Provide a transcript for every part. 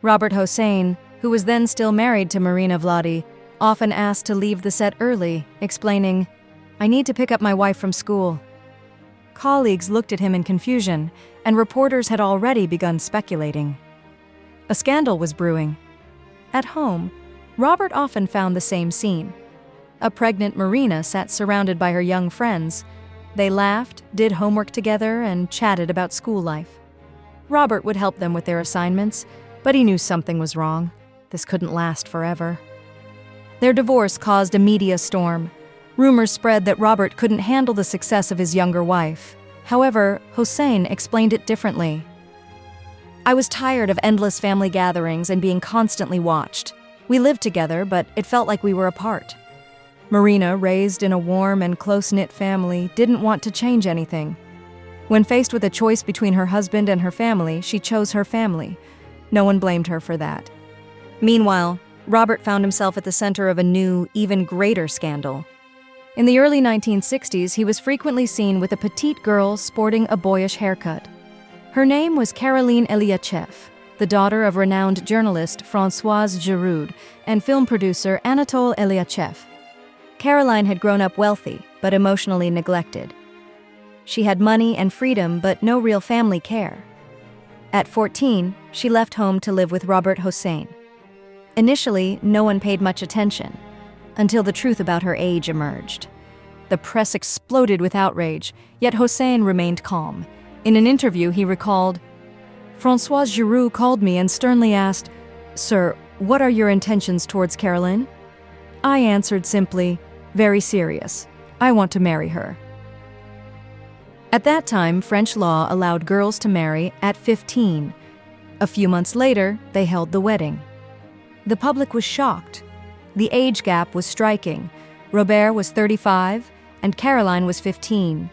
Robert Hossein, who was then still married to Marina Vlady, often asked to leave the set early, explaining, "I need to pick up my wife from school." Colleagues looked at him in confusion, and reporters had already begun speculating. A scandal was brewing. At home, Robert often found the same scene. A pregnant Marina sat surrounded by her young friends. They laughed, did homework together, and chatted about school life. Robert would help them with their assignments, but he knew something was wrong. This couldn't last forever. Their divorce caused a media storm. Rumors spread that Robert couldn't handle the success of his younger wife. However, Hossein explained it differently. "I was tired of endless family gatherings and being constantly watched. We lived together, but it felt like we were apart. Marina, raised in a warm and close-knit family, didn't want to change anything. When faced with a choice between her husband and her family, she chose her family. No one blamed her for that." Meanwhile, Robert found himself at the center of a new, even greater scandal. In the early 1960s, he was frequently seen with a petite girl sporting a boyish haircut. Her name was Caroline Eliacheff, the daughter of renowned journalist Françoise Giroud and film producer Anatole Eliacheff. Caroline had grown up wealthy, but emotionally neglected. She had money and freedom, but no real family care. At 14, she left home to live with Robert Hossein. Initially, no one paid much attention, until the truth about her age emerged. The press exploded with outrage, yet Hossein remained calm. In an interview, he recalled, "Françoise Giroud called me and sternly asked, 'Sir, what are your intentions towards Caroline?' I answered simply, 'Very serious. I want to marry her.'" At that time, French law allowed girls to marry at 15. A few months later, they held the wedding. The public was shocked. The age gap was striking. Robert was 35, and Caroline was 15.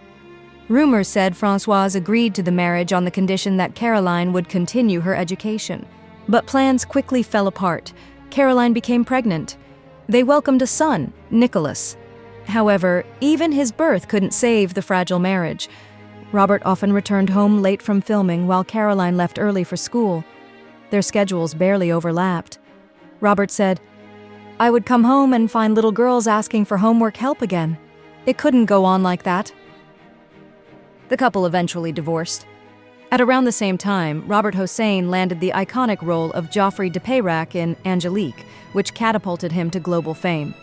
Rumors said Françoise agreed to the marriage on the condition that Caroline would continue her education. But plans quickly fell apart. Caroline became pregnant. They welcomed a son, Nicholas. However, even his birth couldn't save the fragile marriage. Robert often returned home late from filming while Caroline left early for school. Their schedules barely overlapped. Robert said, "I would come home and find little girls asking for homework help again. It couldn't go on like that." The couple eventually divorced. At around the same time, Robert Hossein landed the iconic role of Joffrey de Peyrac in Angélique, which catapulted him to global fame.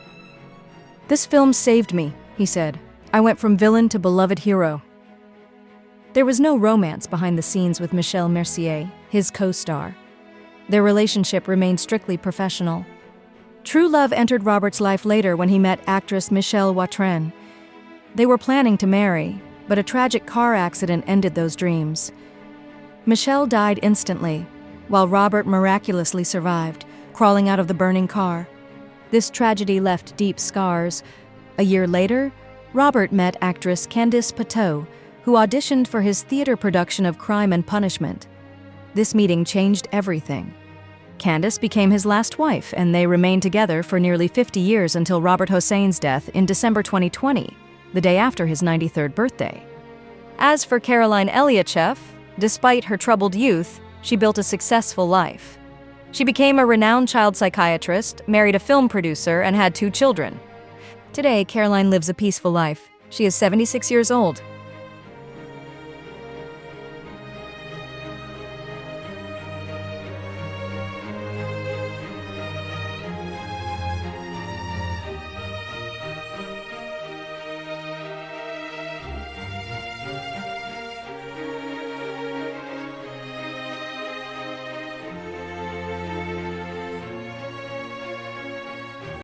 "This film saved me," he said. "I went from villain to beloved hero." There was no romance behind the scenes with Michèle Mercier, his co-star. Their relationship remained strictly professional. True love entered Robert's life later when he met actress Michèle Watrin. They were planning to marry, but a tragic car accident ended those dreams. Michèle died instantly, while Robert miraculously survived, crawling out of the burning car. This tragedy left deep scars. A year later, Robert met actress Candice Patou, who auditioned for his theater production of Crime and Punishment. This meeting changed everything. Candice became his last wife, and they remained together for nearly 50 years until Robert Hossein's death in December 2020, the day after his 93rd birthday. As for Caroline Eliacheff, despite her troubled youth, she built a successful life. She became a renowned child psychiatrist, married a film producer, and had 2 children. Today, Caroline lives a peaceful life. She is 76 years old